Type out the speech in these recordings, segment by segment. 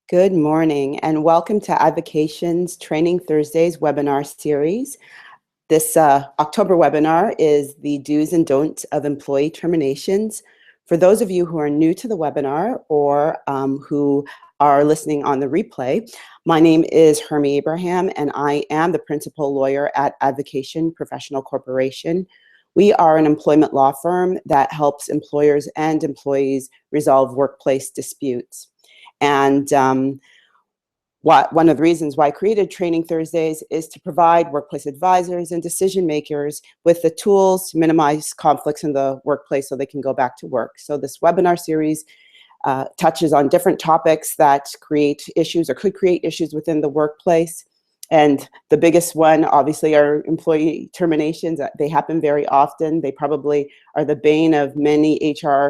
Good morning and welcome to Advocation's Training Thursdays webinar series. This October webinar is the do's and don'ts of employee terminations. For those of you who are new to the webinar or who are listening on the replay, my name is Hermie Abraham and I am the principal lawyer at Advocation Professional Corporation. We are an employment law firm that helps employers and employees resolve workplace disputes. And one of the reasons why I created Training Thursdays is to provide workplace advisors and decision makers with the tools to minimize conflicts in the workplace so they can go back to work. So this webinar series touches on different topics that create issues or could create issues within the workplace. And the biggest one, obviously, are employee terminations. They happen very often. They probably are the bane of many HR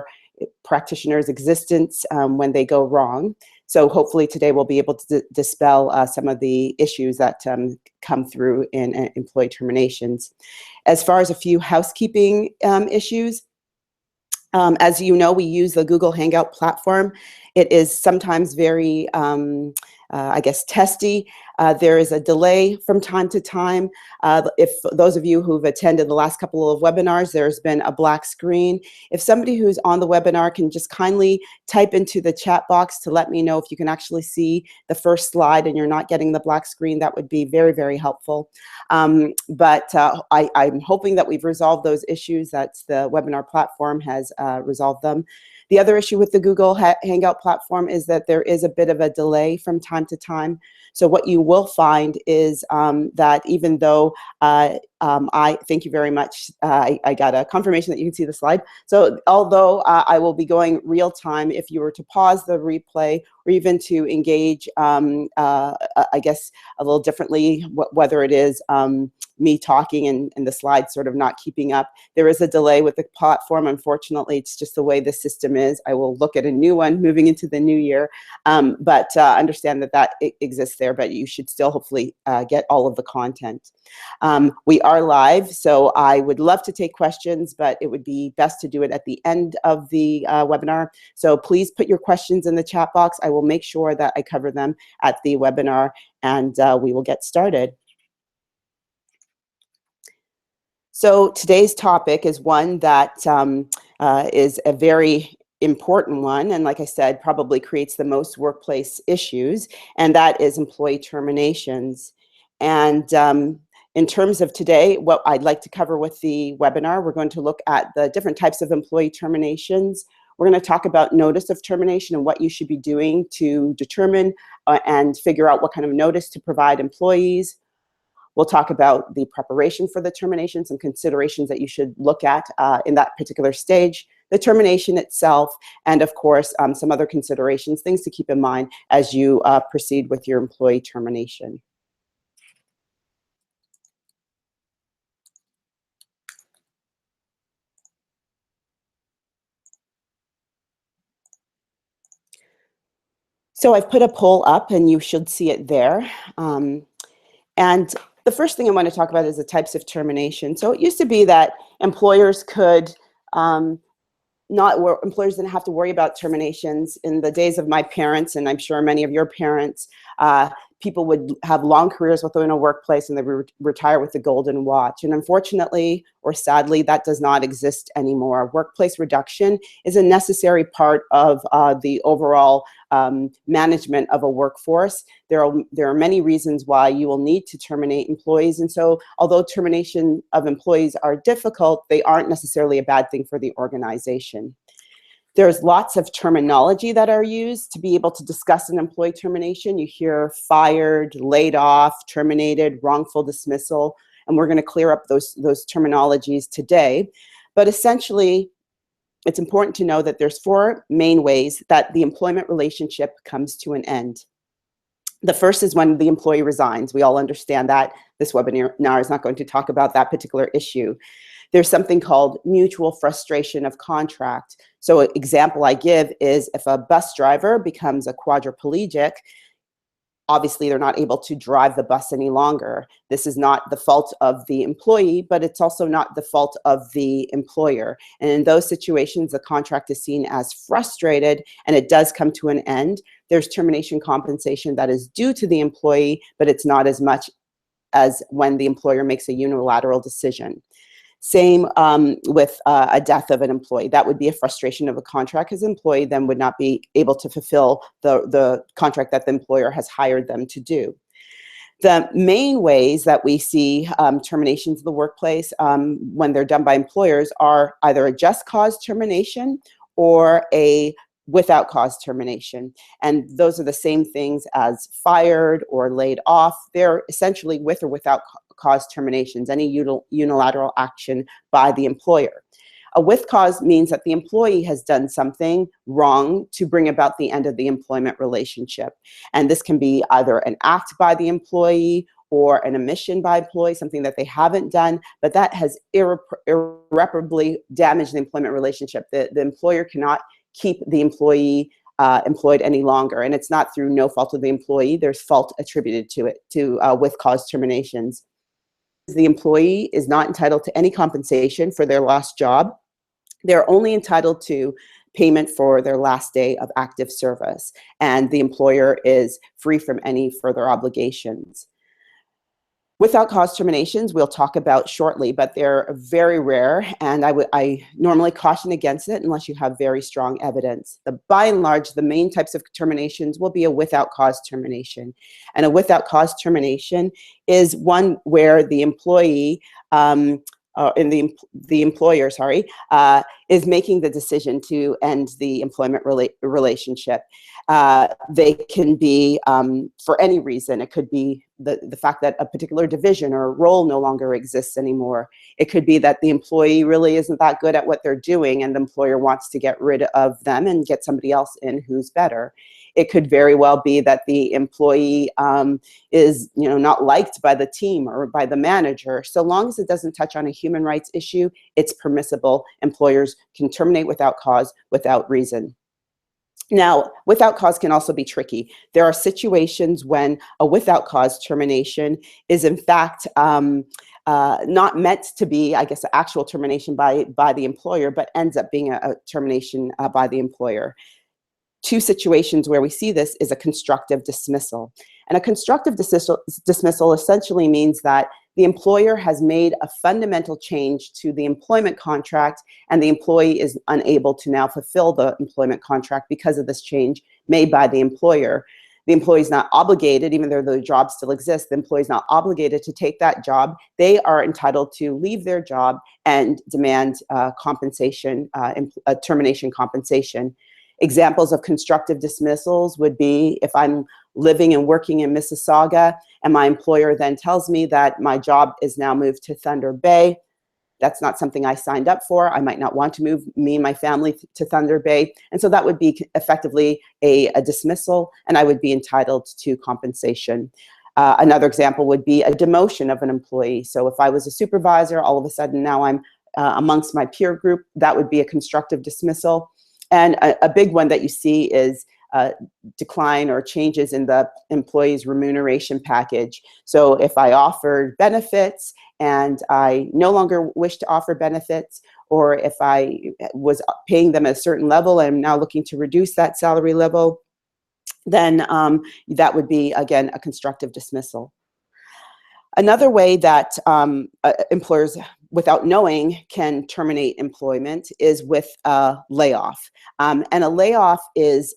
practitioners' existence when they go wrong. So hopefully today we'll be able to dispel some of the issues that come through in employee terminations. As far as a few housekeeping issues, as you know, we use the Google Hangout platform. It is sometimes very, I guess, testy. There is a delay from time to time. If those of you who've attended the last couple of webinars, there's been a black screen. If somebody who's on the webinar can just kindly type into the chat box to let me know if you can actually see the first slide and you're not getting the black screen, that would be very, very helpful. I'm hoping that we've resolved those issues, that the webinar platform has resolved them. The other issue with the Google Hangout platform is that there is a bit of a delay from time to time. So what you will find is that even though thank you very much. I got a confirmation that you can see the slide. So although I will be going real time, if you were to pause the replay or even to engage, I guess, a little differently, whether it is me talking and the slides sort of not keeping up, there is a delay with the platform. Unfortunately, it's just the way the system is. I will look at a new one moving into the new year, but understand that exists there, but you should still hopefully get all of the content. We are live, so I would love to take questions, but it would be best to do it at the end of the webinar. So please put your questions in the chat box. I will make sure that I cover them at the webinar, and we will get started. So today's topic is one that is a very important one, and like I said, probably creates the most workplace issues, and that is employee terminations. And in terms of today, what I'd like to cover with the webinar, we're going to look at the different types of employee terminations. We're going to talk about notice of termination and what you should be doing to determine and figure out what kind of notice to provide employees. We'll talk about the preparation for the termination, some considerations that you should look at in that particular stage, the termination itself, and of course, some other considerations, things to keep in mind as you proceed with your employee termination. So I've put a poll up and you should see it there. And the first thing I want to talk about is the types of termination. So it used to be that employers could employers didn't have to worry about terminations. In the days of my parents, and I'm sure many of your parents, people would have long careers within a workplace and they would retire with the golden watch. And unfortunately, or sadly, that does not exist anymore. Workplace reduction is a necessary part of the overall management of a workforce. There are many reasons why you will need to terminate employees. And so although termination of employees are difficult, they aren't necessarily a bad thing for the organization. There's lots of terminology that are used to be able to discuss an employee termination. You hear fired, laid off, terminated, wrongful dismissal, and we're going to clear up those terminologies today. But essentially, it's important to know that there's 4 main ways that the employment relationship comes to an end. The first is when the employee resigns. We all understand that. This webinar is not going to talk about that particular issue. There's something called mutual frustration of contract. So an example I give is if a bus driver becomes a quadriplegic, obviously they're not able to drive the bus any longer. This is not the fault of the employee, but it's also not the fault of the employer. And in those situations, the contract is seen as frustrated and it does come to an end. There's termination compensation that is due to the employee, but it's not as much as when the employer makes a unilateral decision. Same with a death of an employee. That would be a frustration of a contract, because the employee then would not be able to fulfill the contract that the employer has hired them to do. The main ways that we see terminations in the workplace when they're done by employers are either a just cause termination or a without cause termination. And those are the same things as fired or laid off. They're essentially with or without cause terminations, any unilateral action by the employer. A with cause means that the employee has done something wrong to bring about the end of the employment relationship. And this can be either an act by the employee or an omission by employee, something that they haven't done, but that has irreparably damaged the employment relationship. The employer cannot keep the employee employed any longer. And it's not through no fault of the employee. There's fault attributed to it, to with cause terminations. The employee is not entitled to any compensation for their lost job. They're only entitled to payment for their last day of active service, and the employer is free from any further obligations. Without cause terminations, we'll talk about shortly, but they're very rare, and I normally caution against it unless you have very strong evidence. By and large, the main types of terminations will be a without cause termination. And a without cause termination is one where the employee, the employer, is making the decision to end the employment relationship. They can be for any reason. It could be the fact that a particular division or role no longer exists anymore. It could be that the employee really isn't that good at what they're doing and the employer wants to get rid of them and get somebody else in who's better. It could very well be that the employee is not liked by the team or by the manager. So long as it doesn't touch on a human rights issue, it's permissible. Employers can terminate without cause, without reason. Now, without cause can also be tricky. There are situations when a without cause termination is in fact not meant to be, I guess, an actual termination by the employer, but ends up being a termination by the employer. Two situations where we see this is a constructive dismissal. And a constructive dismissal essentially means that the employer has made a fundamental change to the employment contract and the employee is unable to now fulfill the employment contract because of this change made by the employer. The employee is not obligated, even though the job still exists, the employee is not obligated to take that job. They are entitled to leave their job and demand compensation, termination compensation. Examples of constructive dismissals would be if I'm living and working in Mississauga and my employer then tells me that my job is now moved to Thunder Bay. That's not something I signed up for. I might not want to move me and my family to Thunder Bay. And so that would be effectively a dismissal, and I would be entitled to compensation. Another example would be a demotion of an employee. So if I was a supervisor, all of a sudden now I'm amongst my peer group, that would be a constructive dismissal. And a big one that you see is decline or changes in the employee's remuneration package. So if I offered benefits and I no longer wish to offer benefits, or if I was paying them at a certain level and I'm now looking to reduce that salary level, then that would be, again, a constructive dismissal. Another way that employers, without knowing, can terminate employment is with a layoff. And a layoff is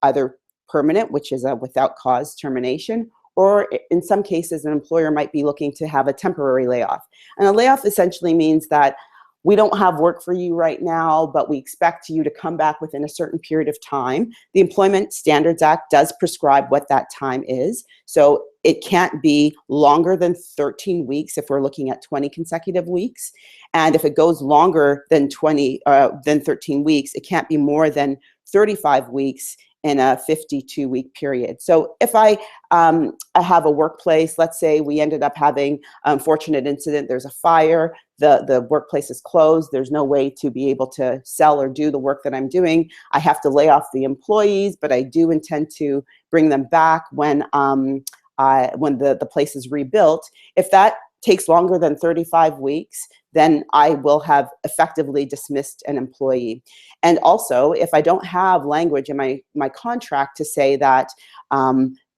either permanent, which is a without cause termination, or in some cases, an employer might be looking to have a temporary layoff. And a layoff essentially means that we don't have work for you right now, but we expect you to come back within a certain period of time. The Employment Standards Act does prescribe what that time is. So it can't be longer than 13 weeks if we're looking at 20 consecutive weeks. And if it goes longer than 13 weeks, it can't be more than 35 weeks in a 52-week period. So if I have a workplace, let's say we ended up having an unfortunate incident, there's a fire, the workplace is closed, there's no way to be able to sell or do the work that I'm doing, I have to lay off the employees, but I do intend to bring them back when the place is rebuilt. If that takes longer than 35 weeks, then I will have effectively dismissed an employee. And also, if I don't have language in my contract to say that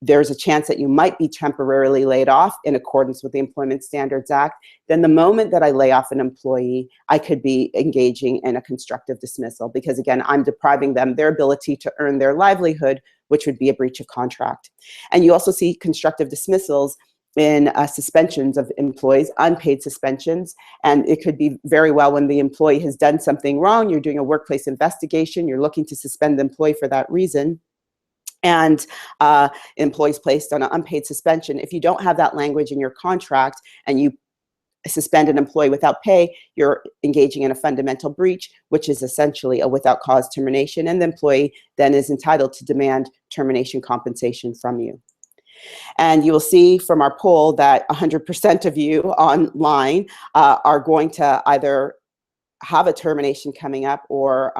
there's a chance that you might be temporarily laid off in accordance with the Employment Standards Act, then the moment that I lay off an employee, I could be engaging in a constructive dismissal, because again, I'm depriving them their ability to earn their livelihood, which would be a breach of contract. And you also see constructive dismissals in suspensions of employees, unpaid suspensions. And it could be very well when the employee has done something wrong, you're doing a workplace investigation, you're looking to suspend the employee for that reason, and employees placed on an unpaid suspension. If you don't have that language in your contract and you suspend an employee without pay, you're engaging in a fundamental breach, which is essentially a without cause termination, and the employee then is entitled to demand termination compensation from you. And you will see from our poll that 100% of you online are going to either have a termination coming up or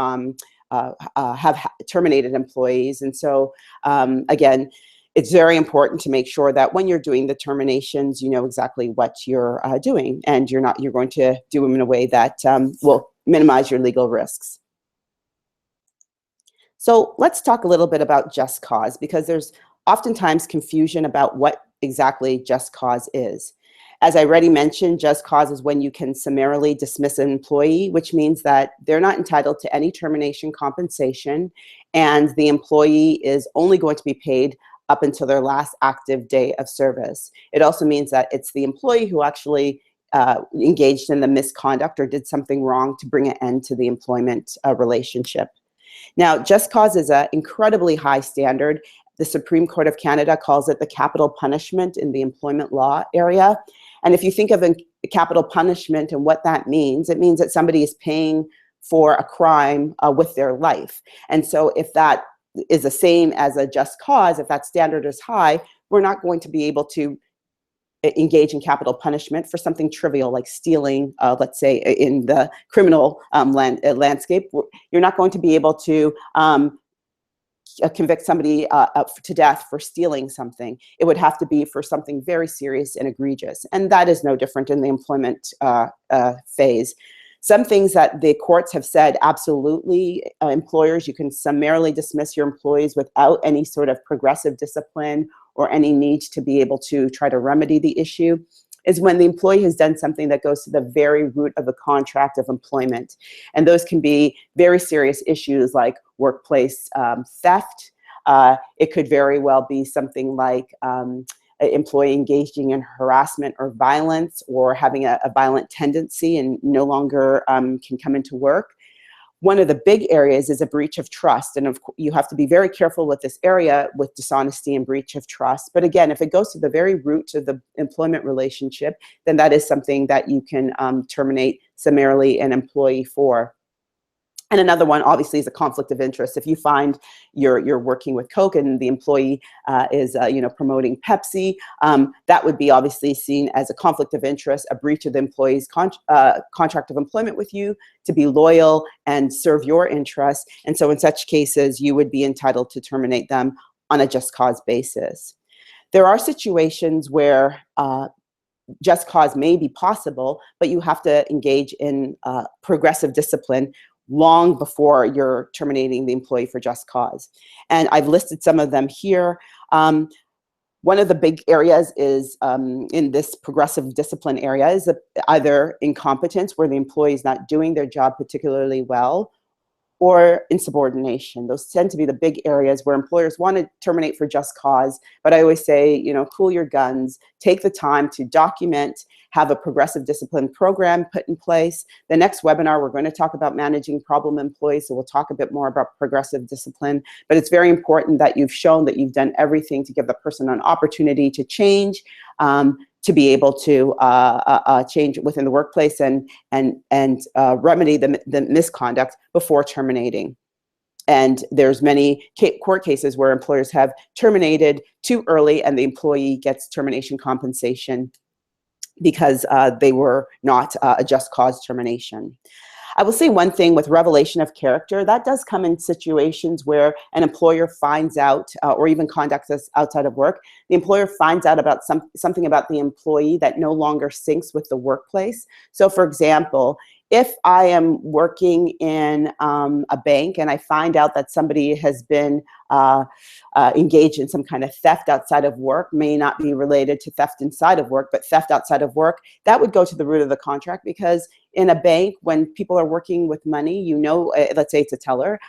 have terminated employees. And so again, it's very important to make sure that when you're doing the terminations, you know exactly what you're doing, and you're going to do them in a way that will minimize your legal risks. So let's talk a little bit about just cause, because there's oftentimes confusion about what exactly just cause is. As I already mentioned, just cause is when you can summarily dismiss an employee, which means that they're not entitled to any termination compensation, and the employee is only going to be paid up until their last active day of service. It also means that it's the employee who actually engaged in the misconduct or did something wrong to bring an end to the employment relationship. Now, just cause is an incredibly high standard. The Supreme Court of Canada calls it the capital punishment in the employment law area. And if you think of a capital punishment and what that means, it means that somebody is paying for a crime with their life. And so if that is the same as a just cause, if that standard is high, we're not going to be able to engage in capital punishment for something trivial like stealing, let's say in the criminal landscape. You're not going to be able to convict somebody to death for stealing something. It would have to be for something very serious and egregious. And that is no different in the employment phase. Some things that the courts have said, absolutely, employers, you can summarily dismiss your employees without any sort of progressive discipline or any need to be able to try to remedy the issue, is when the employee has done something that goes to the very root of the contract of employment. And those can be very serious issues like workplace theft. It could very well be something like an employee engaging in harassment or violence, or having a violent tendency and no longer can come into work. One of the big areas is a breach of trust. And of course, you have to be very careful with this area with dishonesty and breach of trust. But again, if it goes to the very root of the employment relationship, then that is something that you can terminate summarily an employee for. And another one, obviously, is a conflict of interest. If you find you're working with Coke and the employee is promoting Pepsi, that would be obviously seen as a conflict of interest, a breach of the employee's contract of employment with you to be loyal and serve your interests. And so in such cases, you would be entitled to terminate them on a just cause basis. There are situations where just cause may be possible, but you have to engage in progressive discipline long before you're terminating the employee for just cause. And I've listed some of them here. One of the big areas is in this progressive discipline area is either incompetence, where the employee is not doing their job particularly well, or insubordination. Those tend to be the big areas where employers want to terminate for just cause. But I always say, cool your guns, take the time to document, have a progressive discipline program put in place. The next webinar, we're going to talk about managing problem employees, so we'll talk a bit more about progressive discipline. But it's very important that you've shown that you've done everything to give the person an opportunity to change, to be able to change within the workplace and remedy the misconduct before terminating. And there's many court cases where employers have terminated too early and the employee gets termination compensation because they were not a just cause termination. I will say one thing with revelation of character, that does come in situations where an employer finds out, or even conducts us outside of work, the employer finds out about something about the employee that no longer syncs with the workplace. So for example, if I am working in a bank and I find out that somebody has been engaged in some kind of theft outside of work, may not be related to theft inside of work, but theft outside of work, that would go to the root of the contract, because in a bank, when people are working with money, you know, let's say it's a teller,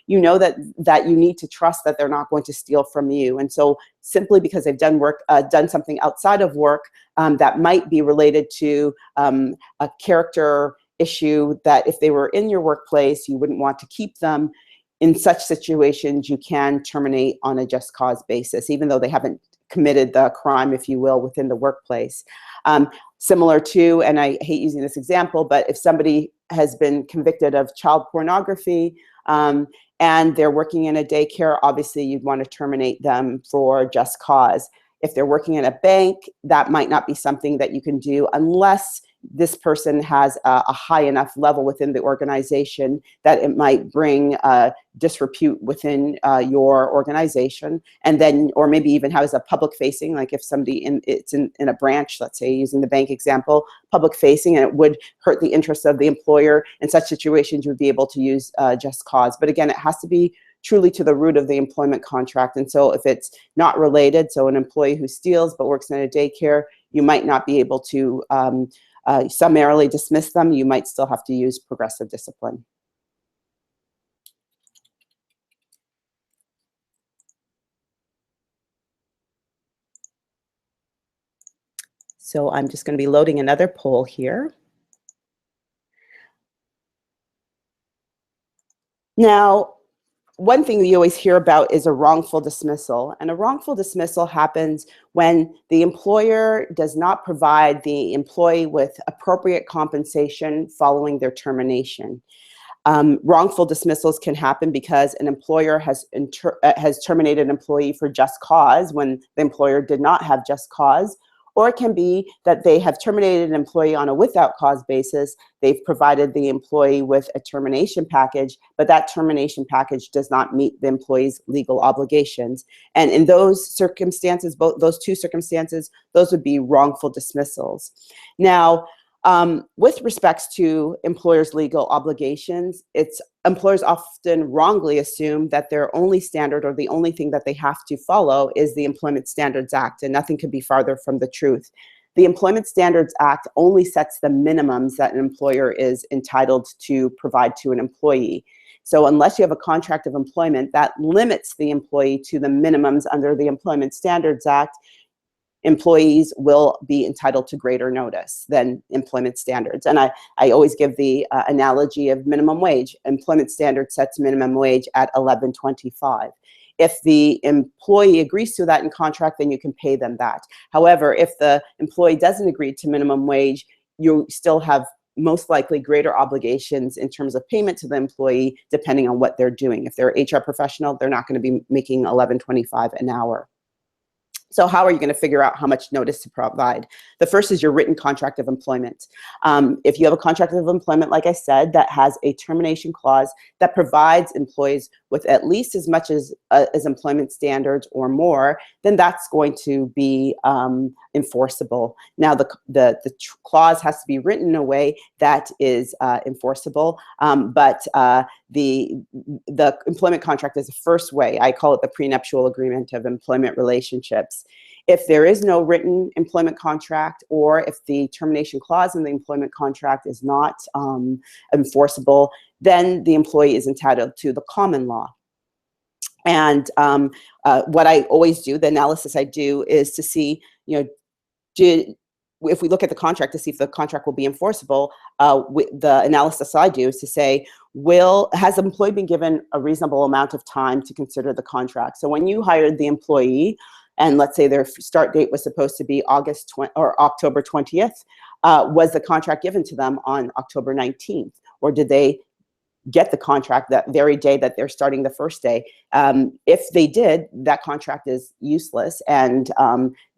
you know that you need to trust that they're not going to steal from you. And so simply because they've done something outside of work that might be related to a character issue, that if they were in your workplace, you wouldn't want to keep them. In such situations, you can terminate on a just cause basis, even though they haven't committed the crime, if you will, within the workplace. Similar to, and I hate using this example, but if somebody has been convicted of child pornography and they're working in a daycare, obviously you'd want to terminate them for just cause. If they're working in a bank, that might not be something that you can do unless this person has a high enough level within the organization that it might bring disrepute within your organization, and then, or maybe even has a public facing, like if somebody it's in a branch, let's say using the bank example, public facing, and it would hurt the interests of the employer. In such situations, you would be able to use just cause. But again, it has to be truly to the root of the employment contract. And so if it's not related, so an employee who steals but works in a daycare, you might not be able to summarily dismiss them. You might still have to use progressive discipline. So I'm just going to be loading another poll here. Now, one thing you always hear about is a wrongful dismissal. And a wrongful dismissal happens when the employer does not provide the employee with appropriate compensation following their termination. Wrongful dismissals can happen because an employer has terminated an employee for just cause when the employer did not have just cause. Or it can be that they have terminated an employee on a without cause basis. They've provided the employee with a termination package, but that termination package does not meet the employee's legal obligations. And in those circumstances, both those two circumstances, those would be wrongful dismissals. Now, with respects to employers' legal obligations, employers often wrongly assume that their only standard, or the only thing that they have to follow, is the Employment Standards Act, and nothing could be farther from the truth. The Employment Standards Act only sets the minimums that an employer is entitled to provide to an employee. So unless you have a contract of employment that limits the employee to the minimums under the Employment Standards Act, employees will be entitled to greater notice than employment standards. And I always give the analogy of minimum wage. Employment standard sets minimum wage at $11.25. If the employee agrees to that in contract, then you can pay them that. However, if the employee doesn't agree to minimum wage, you still have most likely greater obligations in terms of payment to the employee, depending on what they're doing. If they're an HR professional, they're not going to be making $11.25 an hour. So how are you going to figure out how much notice to provide? The first is your written contract of employment. If you have a contract of employment, like I said, that has a termination clause that provides employees with at least as much as employment standards or more, then that's going to be enforceable. Now, the clause has to be written in a way that is enforceable, but the employment contract is the first way. I call it the prenuptial agreement of employment relationships. If there is no written employment contract, or if the termination clause in the employment contract is not enforceable, then the employee is entitled to the common law. And what I always do, the analysis I do, is to see, if we look at the contract to see if the contract will be enforceable, the analysis I do is to say, has the employee been given a reasonable amount of time to consider the contract? So when you hired the employee, and let's say their start date was supposed to be October 20th, was the contract given to them on October 19th? Or did they get the contract that very day that they're starting the first day. If they did, that contract is useless, and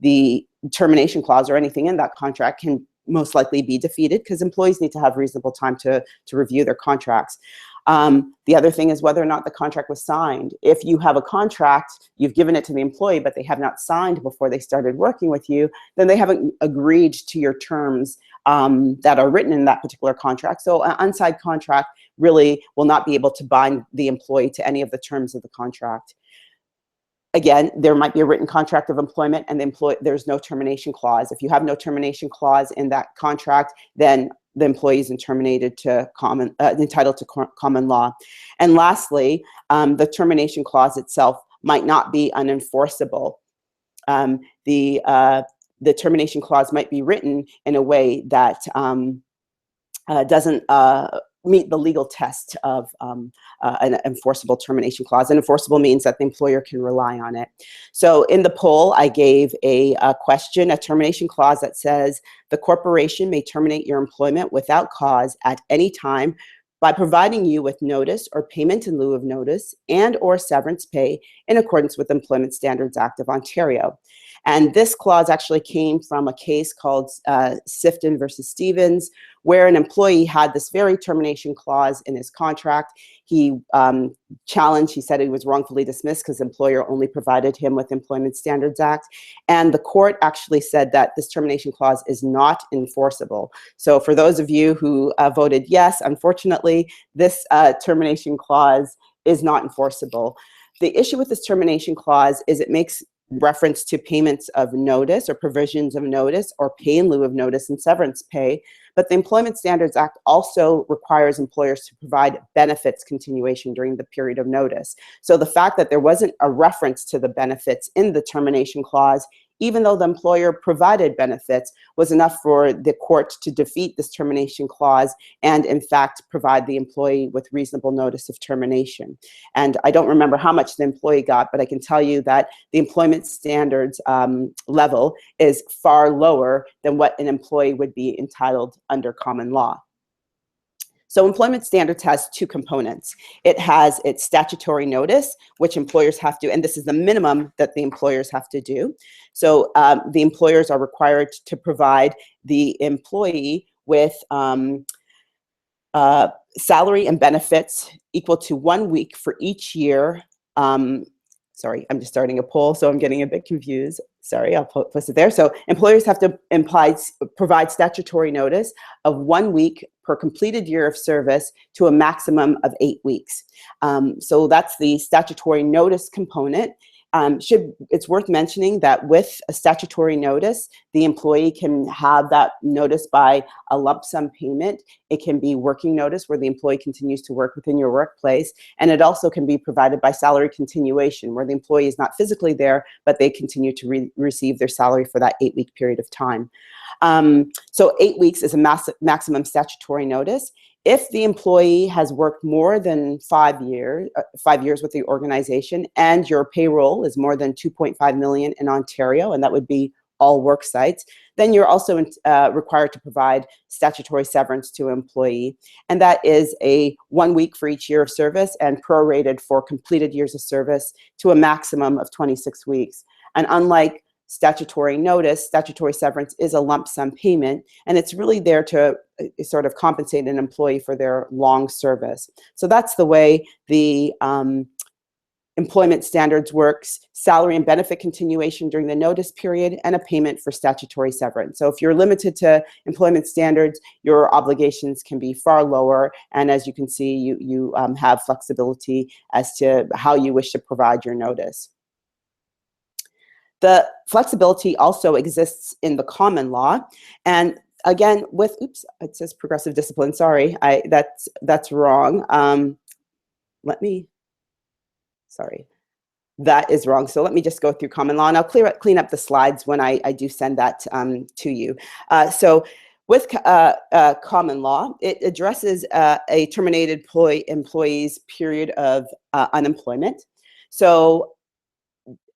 the termination clause or anything in that contract can most likely be defeated, because employees need to have reasonable time to review their contracts. The other thing is whether or not the contract was signed. If you have a contract, you've given it to the employee, but they have not signed before they started working with you, then they haven't agreed to your terms that are written in that particular contract. So an unsigned contract really will not be able to bind the employee to any of the terms of the contract. Again, there might be a written contract of employment and there's no termination clause. If you have no termination clause in that contract, then the employee is entitled to common law. And lastly, the termination clause itself might not be unenforceable. The termination clause might be written in a way that doesn't meet the legal test of an enforceable termination clause. And enforceable means that the employer can rely on it. So in the poll, I gave a question, a termination clause that says, the corporation may terminate your employment without cause at any time by providing you with notice or payment in lieu of notice and or severance pay in accordance with the Employment Standards Act of Ontario. And this clause actually came from a case called Sifton versus Stevens, where an employee had this very termination clause in his contract. He challenged, he said he was wrongfully dismissed because the employer only provided him with Employment Standards Act. And the court actually said that this termination clause is not enforceable. So for those of you who voted yes, unfortunately, this termination clause is not enforceable. The issue with this termination clause is it makes reference to payments of notice or provisions of notice or pay in lieu of notice and severance pay. But the Employment Standards Act also requires employers to provide benefits continuation during the period of notice. So the fact that there wasn't a reference to the benefits in the termination clause, even though the employer provided benefits, was enough for the court to defeat this termination clause and in fact provide the employee with reasonable notice of termination. And I don't remember how much the employee got, but I can tell you that the employment standards level is far lower than what an employee would be entitled under common law. So employment standards has two components. It has its statutory notice, which employers have to, and this is the minimum that the employers have to do. So the employers are required to provide the employee with salary and benefits equal to 1 week for each year. Sorry, I'm just starting a poll, so I'm getting a bit confused. Sorry, I'll post it there. So employers have to provide statutory notice of 1 week per completed year of service to a maximum of 8 weeks. So that's the statutory notice component. It's worth mentioning that with a statutory notice, the employee can have that notice by a lump sum payment. It can be working notice where the employee continues to work within your workplace. And it also can be provided by salary continuation where the employee is not physically there, but they continue to receive their salary for that 8 week period of time. So 8 weeks is a maximum statutory notice. If the employee has worked more than 5 years with the organization and your payroll is more than 2.5 million in Ontario, and that would be all work sites, then you're also required to provide statutory severance to an employee. And that is a 1 week for each year of service and prorated for completed years of service to a maximum of 26 weeks. And unlike statutory notice, statutory severance is a lump sum payment, and it's really there to sort of compensate an employee for their long service. So that's the way the employment standards works: salary and benefit continuation during the notice period and a payment for statutory severance. So if you're limited to employment standards, your obligations can be far lower, and as you can see, you have flexibility as to how you wish to provide your notice. The flexibility also exists in the common law, and again, with, oops, it says progressive discipline, sorry, that's wrong. Sorry, that is wrong. So let me just go through common law, and I'll clean up the slides when I do send that to you. So with common law, it addresses a terminated employee's period of unemployment. So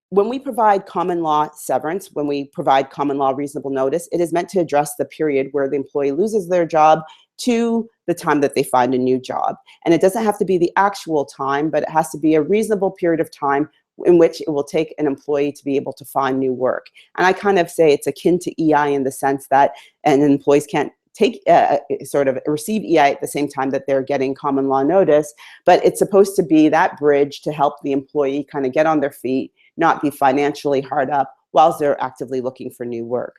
when we provide common law severance, when we provide common law reasonable notice, it is meant to address the period where the employee loses their job to the time that they find a new job. And it doesn't have to be the actual time, but it has to be a reasonable period of time in which it will take an employee to be able to find new work. And I kind of say it's akin to EI in the sense that employees can't take sort of receive EI at the same time that they're getting common law notice, but it's supposed to be that bridge to help the employee kind of get on their feet, not be financially hard up whilst they're actively looking for new work.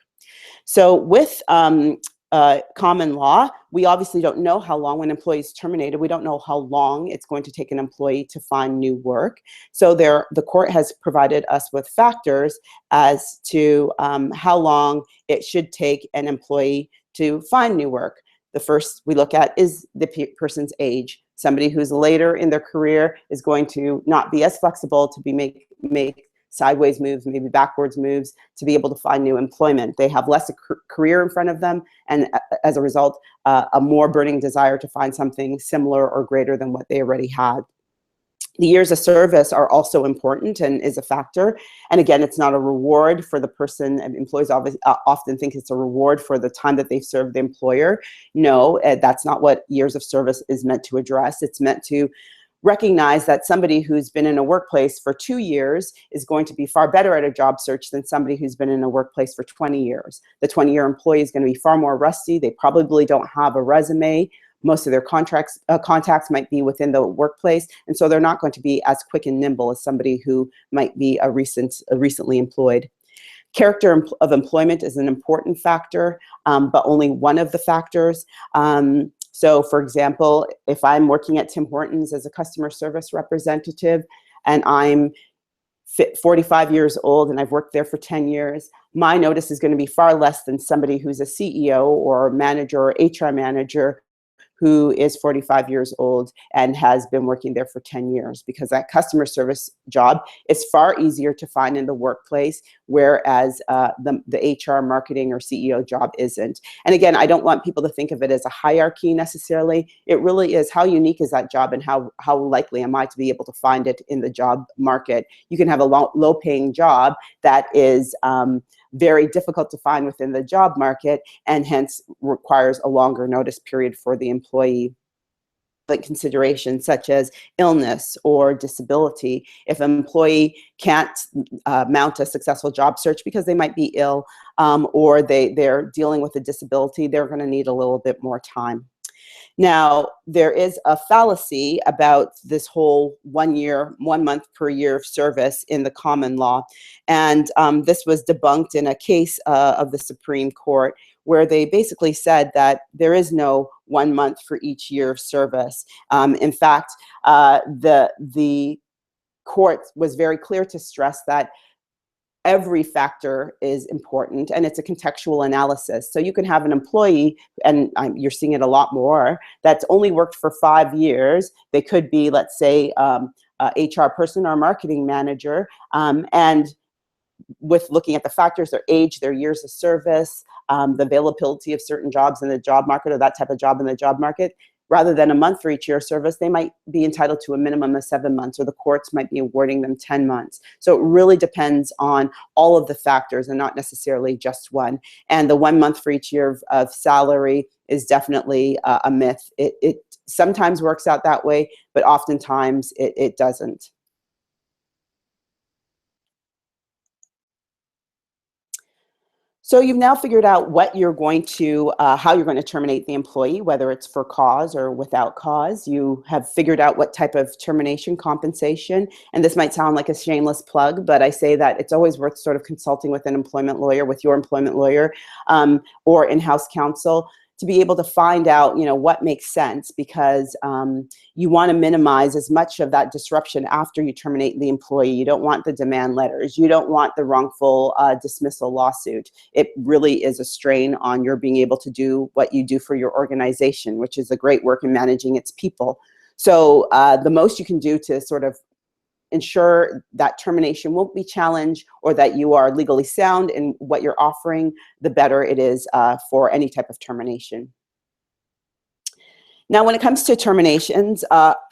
So with common law, we obviously don't know how long, when an employee is terminated, we don't know how long it's going to take an employee to find new work. So the court has provided us with factors as to how long it should take an employee to find new work. The first we look at is the person's age. Somebody who's later in their career is going to not be as flexible to make sideways moves, maybe backwards moves, to be able to find new employment. They have less career in front of them, and as a result, a more burning desire to find something similar or greater than what they already had. The years of service are also important and is a factor. And again, it's not a reward for the person. Employees often think it's a reward for the time that they've served the employer. No, that's not what years of service is meant to address. It's meant to recognize that somebody who's been in a workplace for 2 years is going to be far better at a job search than somebody who's been in a workplace for 20 years. The 20-year employee is going to be far more rusty. They probably don't have a resume. Most of their contacts might be within the workplace, and so they're not going to be as quick and nimble as somebody who might be recently employed. Character of employment is an important factor, but only one of the factors. So for example, if I'm working at Tim Hortons as a customer service representative and I'm 45 years old and I've worked there for 10 years, my notice is going to be far less than somebody who's a CEO or manager or HR manager who is 45 years old and has been working there for 10 years, because that customer service job is far easier to find in the workplace, whereas the HR, marketing, or CEO job isn't. And again, I don't want people to think of it as a hierarchy necessarily. It really is, how unique is that job and how likely am I to be able to find it in the job market? You can have a low-paying job that is very difficult to find within the job market, and hence requires a longer notice period for the employee. Like considerations such as illness or disability. If an employee can't mount a successful job search because they might be ill or they're dealing with a disability, they're going to need a little bit more time. Now, there is a fallacy about this whole 1 month per year of service in the common law. And this was debunked in a case of the Supreme Court, where they basically said that there is no 1 month for each year of service. In fact, the court was very clear to stress that every factor is important, and it's a contextual analysis. So you can have an employee, and you're seeing it a lot more, that's only worked for 5 years. They could be, let's say, a HR person or a marketing manager, and with looking at the factors, their age, their years of service, the availability of certain jobs in the job market or that type of job in the job market, rather than a month for each year of service, they might be entitled to a minimum of 7 months, or the courts might be awarding them 10 months. So it really depends on all of the factors and not necessarily just one. And the 1 month for each year of salary is definitely a myth. It sometimes works out that way, but oftentimes it doesn't. So you've now figured out what you're going to, how you're going to terminate the employee, whether it's for cause or without cause. You have figured out what type of termination compensation, and this might sound like a shameless plug, but I say that it's always worth sort of consulting with an employment lawyer, with your employment lawyer, or in-house counsel, to be able to find out, what makes sense, because you want to minimize as much of that disruption after you terminate the employee. You don't want the demand letters. You don't want the wrongful dismissal lawsuit. It really is a strain on your being able to do what you do for your organization, which is a great work in managing its people. So the most you can do to sort of ensure that termination won't be challenged, or that you are legally sound in what you're offering, the better it is for any type of termination. Now, when it comes to terminations,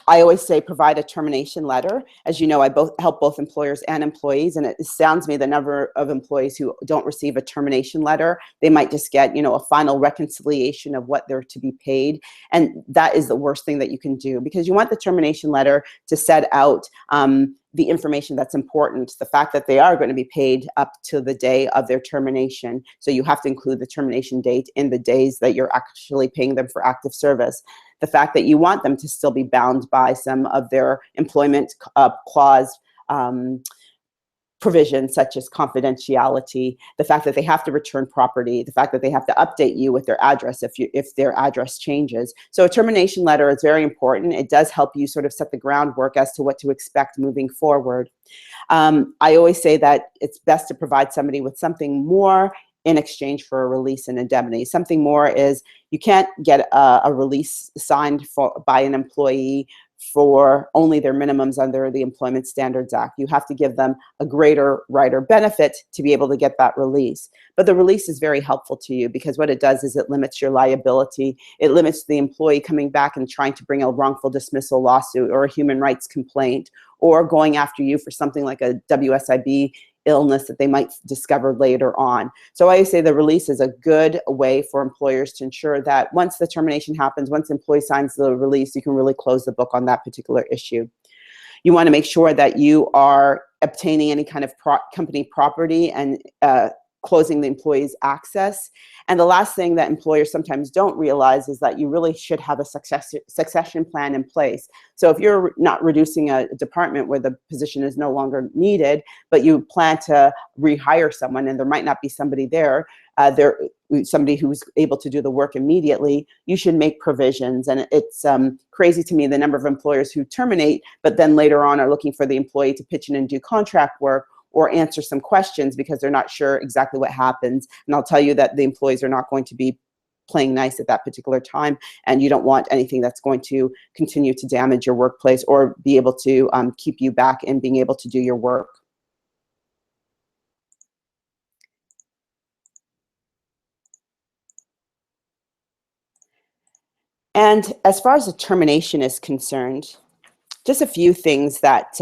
I always say provide a termination letter. As you know, I help both employers and employees, and it astounds me the number of employees who don't receive a termination letter. They might just get, a final reconciliation of what they're to be paid, and that is the worst thing that you can do, because you want the termination letter to set out the information that's important, the fact that they are going to be paid up to the day of their termination. So you have to include the termination date in the days that you're actually paying them for active service. The fact that you want them to still be bound by some of their employment clause provisions, such as confidentiality, the fact that they have to return property, the fact that they have to update you with their address if their address changes. So a termination letter is very important. It does help you sort of set the groundwork as to what to expect moving forward. I always say that it's best to provide somebody with something more in exchange for a release and indemnity. Something more is, you can't get a release signed by an employee for only their minimums under the Employment Standards Act. You have to give them a greater right or benefit to be able to get that release. But the release is very helpful to you, because what it does is it limits your liability. It limits the employee coming back and trying to bring a wrongful dismissal lawsuit or a human rights complaint, or going after you for something like a WSIB illness that they might discover later on. So I say the release is a good way for employers to ensure that once the termination happens, once the employee signs the release, you can really close the book on that particular issue. You want to make sure that you are obtaining any kind of company property and closing the employee's access. And the last thing that employers sometimes don't realize is that you really should have a succession plan in place. So if you're not reducing a department where the position is no longer needed, but you plan to rehire someone and there might not be somebody there, somebody who's able to do the work immediately, you should make provisions. And it's crazy to me the number of employers who terminate, but then later on are looking for the employee to pitch in and do contract work or answer some questions because they're not sure exactly what happens. And I'll tell you that the employees are not going to be playing nice at that particular time, and you don't want anything that's going to continue to damage your workplace or be able to keep you back in being able to do your work. And as far as the termination is concerned, just a few things that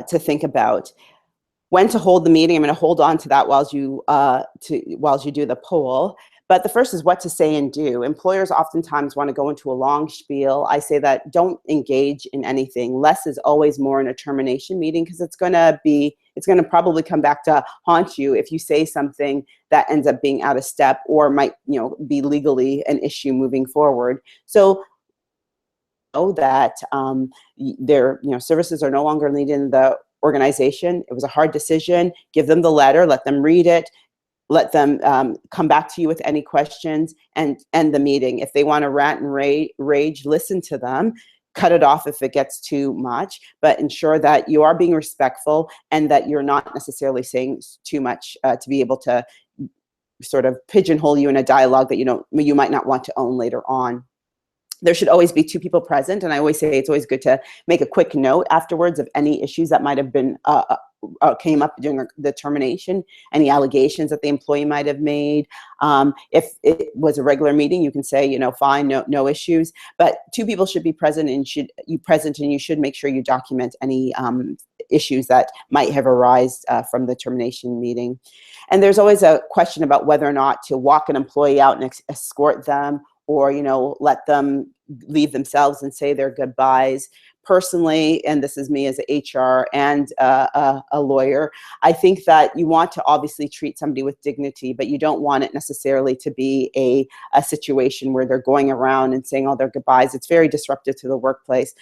to think about. When to hold the meeting, I'm going to hold on to that while you do the poll. But the first is what to say and do. Employers oftentimes want to go into a long spiel. I say that don't engage in anything. Less is always more in a termination meeting, because it's going to probably come back to haunt you if you say something that ends up being out of step or might be legally an issue moving forward. So know that their services are no longer needed in the organization. It was a hard decision. Give them the letter, let them read it, let them come back to you with any questions, and end the meeting. If they want to rant and rage, listen to them. Cut it off if it gets too much, but ensure that you are being respectful and that you're not necessarily saying too much to be able to sort of pigeonhole you in a dialogue that you might not want to own later on. There should always be two people present, and I always say it's always good to make a quick note afterwards of any issues that might have been came up during the termination, any allegations that the employee might have made. If it was a regular meeting, you can say, fine, no issues. But two people should be present, and you should make sure you document any issues that might have arisen from the termination meeting. And there's always a question about whether or not to walk an employee out and escort them, or let them leave themselves and say their goodbyes. Personally, and this is me as a HR and a lawyer, I think that you want to obviously treat somebody with dignity, but you don't want it necessarily to be a situation where they're going around and saying all their goodbyes. It's very disruptive to the workplace.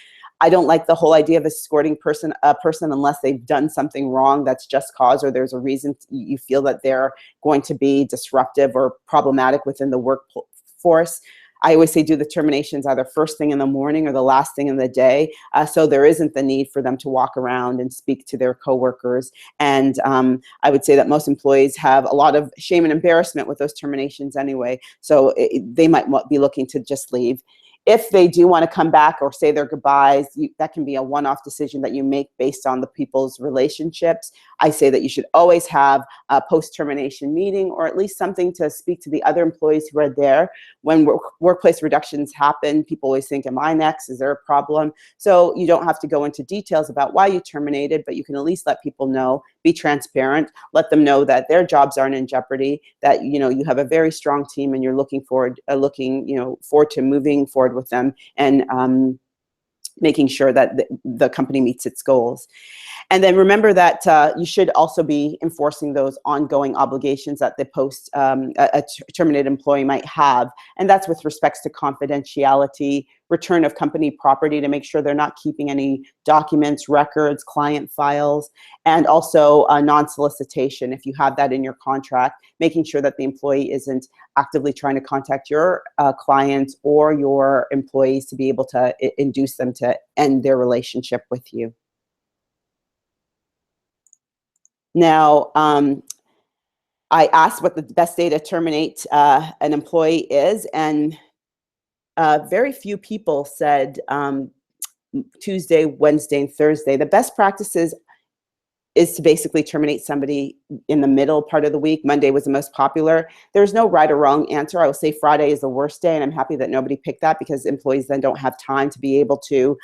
I don't like the whole idea of escorting a person unless they've done something wrong that's just cause, or there's a reason you feel that they're going to be disruptive or problematic within the workforce. I always say do the terminations either first thing in the morning or the last thing in the day, so there isn't the need for them to walk around and speak to their coworkers. And I would say that most employees have a lot of shame and embarrassment with those terminations anyway, so they might be looking to just leave. If they do want to come back or say their goodbyes, that can be a one-off decision that you make based on the people's relationships. I say that you should always have a post-termination meeting, or at least something to speak to the other employees who are there. When workplace reductions happen, people always think, am I next? Is there a problem? So you don't have to go into details about why you terminated, but you can at least let people know, be transparent, let them know that their jobs aren't in jeopardy, that you have a very strong team and you're looking forward to moving forward with them, and making sure that the company meets its goals. And then remember that you should also be enforcing those ongoing obligations that the terminated employee might have. And that's with respects to confidentiality, return of company property to make sure they're not keeping any documents, records, client files, and also non-solicitation. If you have that in your contract, making sure that the employee isn't actively trying to contact your clients or your employees to be able to induce them to end their relationship with you. Now, I asked what the best day to terminate an employee is, and very few people said Tuesday, Wednesday, and Thursday. The best practices is to basically terminate somebody in the middle part of the week. Monday was the most popular. There's no right or wrong answer. I will say Friday is the worst day, and I'm happy that nobody picked that, because employees then don't have time to be able to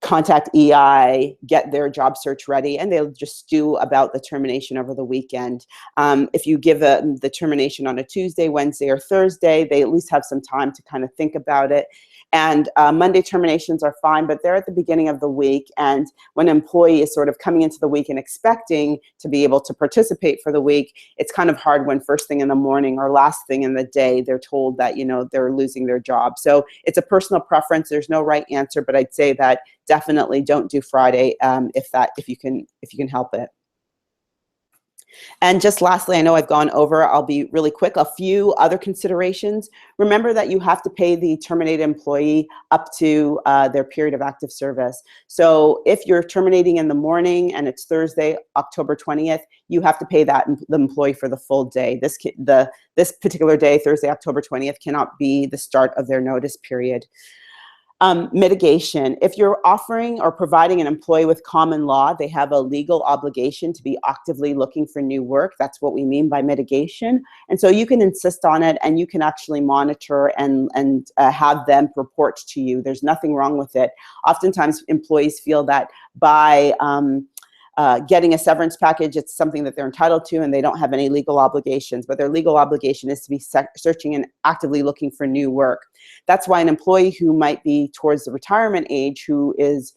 contact EI, get their job search ready, and they'll just stew about the termination over the weekend. If you give the termination on a Tuesday, Wednesday, or Thursday, they at least have some time to kind of think about it. And Monday terminations are fine, but they're at the beginning of the week. And when an employee is sort of coming into the week and expecting to be able to participate for the week, it's kind of hard when first thing in the morning or last thing in the day, they're told that, they're losing their job. So it's a personal preference. There's no right answer, but I'd say that definitely don't do Friday if you can help it. And just lastly, I know I've gone over, I'll be really quick, a few other considerations. Remember that you have to pay the terminated employee up to their period of active service. So if you're terminating in the morning and it's Thursday, October 20th, you have to pay the employee for the full day. This particular day, Thursday, October 20th, cannot be the start of their notice period. Mitigation. If you're offering or providing an employee with common law, they have a legal obligation to be actively looking for new work. That's what we mean by mitigation. And so you can insist on it, and you can actually monitor and have them report to you. There's nothing wrong with it. Oftentimes employees feel that by getting a severance package, it's something that they're entitled to, and they don't have any legal obligations, but their legal obligation is to be searching and actively looking for new work. That's why an employee who might be towards the retirement age, who is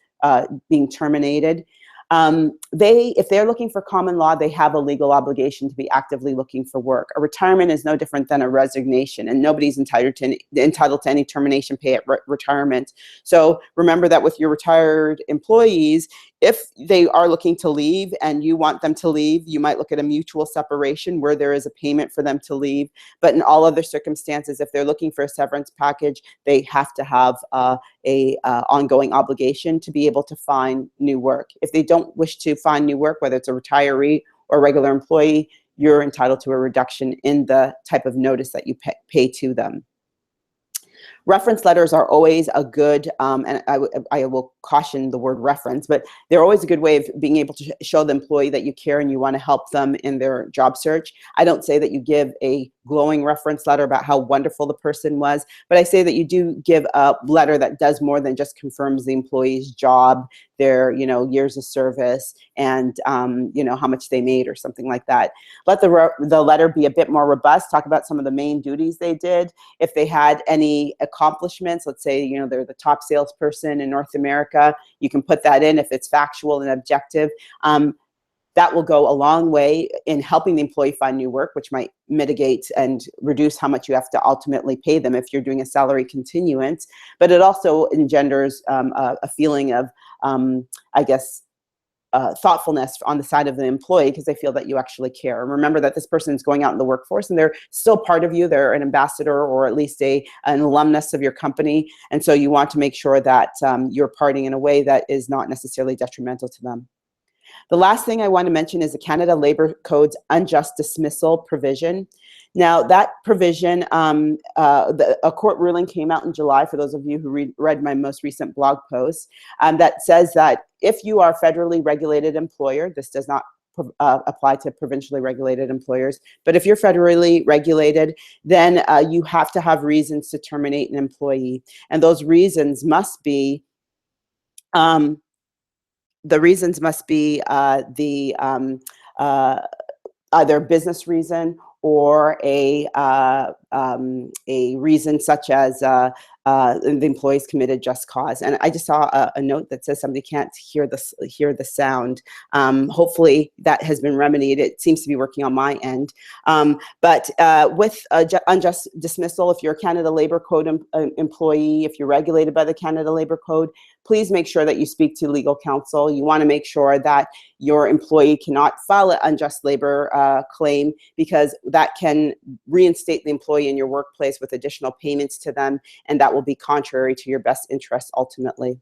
being terminated, if they're looking for common law, they have a legal obligation to be actively looking for work. A retirement is no different than a resignation, and nobody's entitled to any termination pay at retirement. So remember that with your retired employees, if they are looking to leave and you want them to leave, you might look at a mutual separation where there is a payment for them to leave. But in all other circumstances, if they're looking for a severance package, they have to have a ongoing obligation to be able to find new work. If they don't wish to find new work, whether it's a retiree or a regular employee, you're entitled to a reduction in the type of notice that you pay to them. Reference letters are always a good, and I will caution the word reference, but they're always a good way of being able to show the employee that you care and you want to help them in their job search. I don't say that you give a glowing reference letter about how wonderful the person was, but I say that you do give a letter that does more than just confirms the employee's job, their years of service, and how much they made or something like that. Let the letter be a bit more robust. Talk about some of the main duties they did. If they had any accomplishments, let's say they're the top salesperson in North America, you can put that in if it's factual and objective. That will go a long way in helping the employee find new work, which might mitigate and reduce how much you have to ultimately pay them if you're doing a salary continuance. But it also engenders a feeling of, thoughtfulness on the side of the employee, because they feel that you actually care. And remember that this person is going out in the workforce and they're still part of you. They're an ambassador or at least an alumnus of your company. And so you want to make sure that you're parting in a way that is not necessarily detrimental to them. The last thing I want to mention is the Canada Labour Code's unjust dismissal provision. Now, that provision, a court ruling came out in July, for those of you who read my most recent blog post, that says that if you are a federally regulated employer, this does not apply to provincially regulated employers, but if you're federally regulated, then you have to have reasons to terminate an employee. And those reasons must be, uh, either business reason or a reason such as the employee's committed just cause. And I just saw a note that says somebody can't hear the sound. Hopefully that has been remedied. It seems to be working on my end. But with unjust dismissal, if you're a Canada Labour Code employee, if you're regulated by the Canada Labour Code, please make sure that you speak to legal counsel. You want to make sure that your employee cannot file an unjust labor claim, because that can reinstate the employee in your workplace with additional payments to them, and that will be contrary to your best interests ultimately.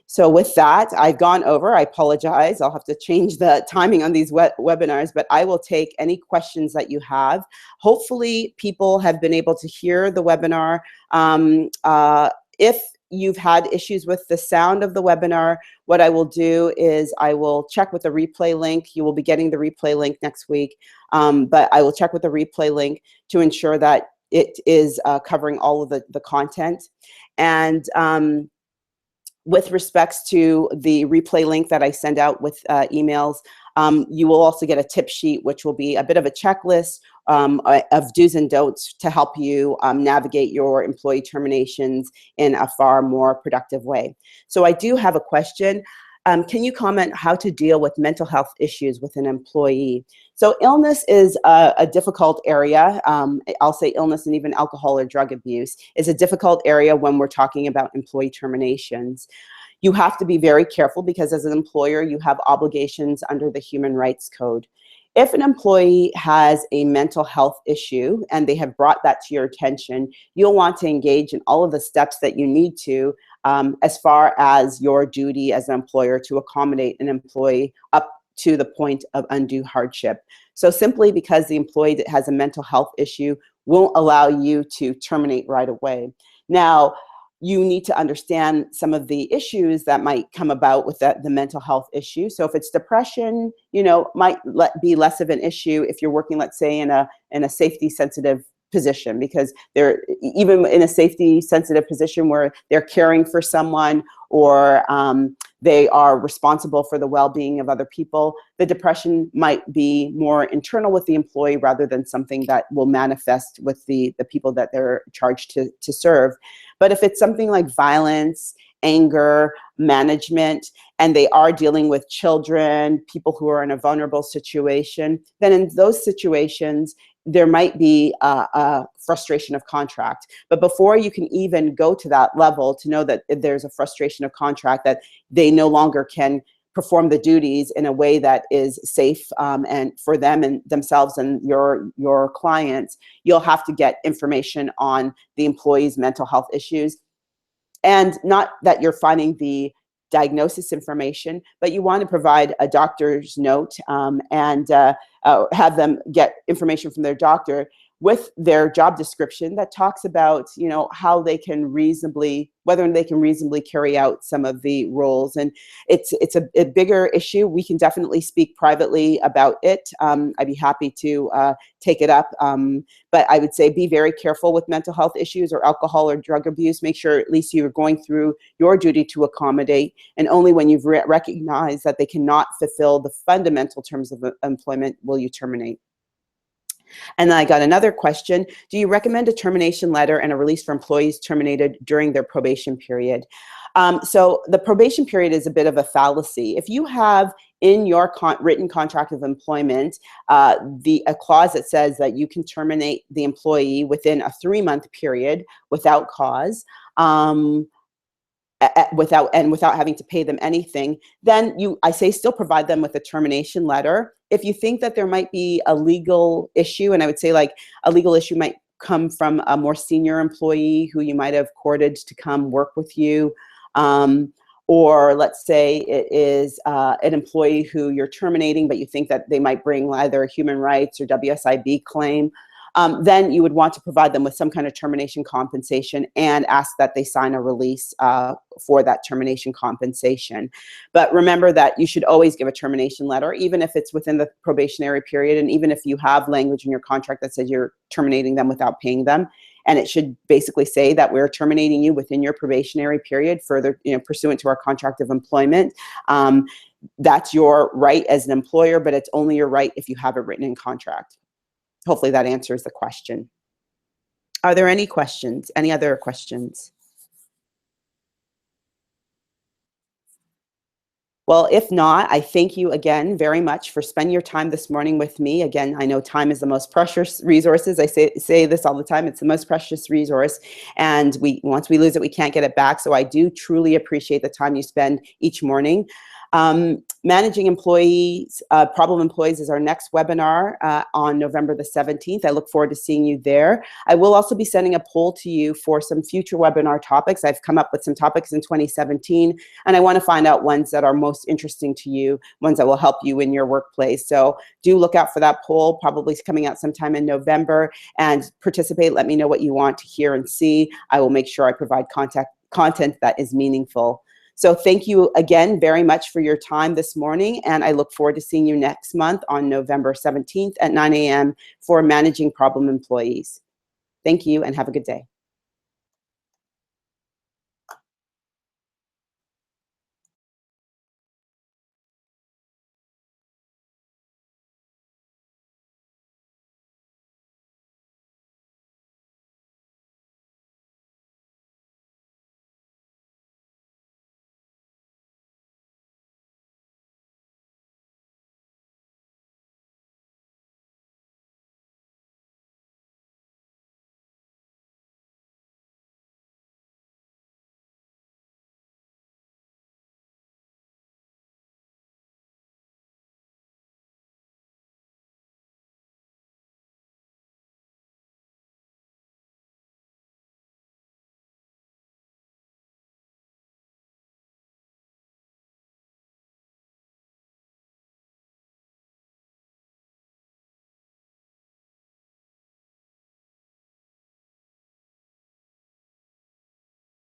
So with that, I've gone over. I apologize. I'll have to change the timing on these webinars, but I will take any questions that you have. Hopefully, people have been able to hear the webinar. If you've had issues with the sound of the webinar, what I will do is I will check with the replay link. You will be getting the replay link next week, but I will check with the replay link to ensure that it is covering all of the content. And with respects to the replay link that I send out with emails, you will also get a tip sheet, which will be a bit of a checklist of do's and don'ts to help you navigate your employee terminations in a far more productive way. So I do have a question. Can you comment how to deal with mental health issues with an employee? So illness is a difficult area. I'll say illness, and even alcohol or drug abuse is a difficult area when we're talking about employee terminations. You have to be very careful, because as an employer, you have obligations under the Human Rights Code. If an employee has a mental health issue and they have brought that to your attention, you'll want to engage in all of the steps that you need to as far as your duty as an employer to accommodate an employee up to the point of undue hardship. So simply because the employee that has a mental health issue won't allow you to terminate right away. Now, you need to understand some of the issues that might come about with the mental health issue. So if it's depression, you know, might be less of an issue if you're working, let's say, in a safety sensitive position, because they're even in a safety sensitive position where they're caring for someone, or they are responsible for the well-being of other people. The depression might be more internal with the employee rather than something that will manifest with the people that they're charged to serve. But if it's something like violence, anger, management, and they are dealing with children, people who are in a vulnerable situation, then in those situations, there might be a frustration of contract. But before you can even go to that level to know that there's a frustration of contract, that they no longer can perform the duties in a way that is safe and for them and themselves and your clients, you'll have to get information on the employee's mental health issues. And not that you're finding the diagnosis information, but you want to provide a doctor's note and have them get information from their doctor with their job description that talks about, you know, how they can reasonably, whether they can reasonably carry out some of the roles. And it's a bigger issue. We can definitely speak privately about it. I'd be happy to take it up. But I would say be very careful with mental health issues or alcohol or drug abuse. Make sure at least you're going through your duty to accommodate, and only when you've recognized that they cannot fulfill the fundamental terms of employment will you terminate. And then I got another question. Do you recommend a termination letter and a release for employees terminated during their probation period? So the probation period is a bit of a fallacy. If you have in your written contract of employment a clause that says that you can terminate the employee within a 3-month period without cause, without having to pay them anything, then I say still provide them with a termination letter. If you think that there might be a legal issue, and I would say like a legal issue might come from a more senior employee who you might have courted to come work with you, or let's say it is an employee who you're terminating, but you think that they might bring either a human rights or WSIB claim, then you would want to provide them with some kind of termination compensation and ask that they sign a release for that termination compensation. But remember that you should always give a termination letter, even if it's within the probationary period, and even if you have language in your contract that says you're terminating them without paying them. And it should basically say that we're terminating you within your probationary period, further, pursuant to our contract of employment. That's your right as an employer, but it's only your right if you have it written in contract. Hopefully that answers the question. Are there any questions? Any other questions? Well, if not, I thank you again very much for spending your time this morning with me. Again, I know time is the most precious resources. I say this all the time. It's the most precious resource. And once we lose it, we can't get it back. So I do truly appreciate the time you spend each morning. Managing employees, problem employees is our next webinar on November the 17th. I look forward to seeing you there. I will also be sending a poll to you for some future webinar topics. I've come up with some topics in 2017, and I want to find out ones that are most interesting to you, ones that will help you in your workplace. So do look out for that poll, probably coming out sometime in November, and participate. Let me know what you want to hear and see. I will make sure I provide content that is meaningful. So thank you again very much for your time this morning, and I look forward to seeing you next month on November 17th at 9 a.m. for Managing Problem Employees. Thank you and have a good day.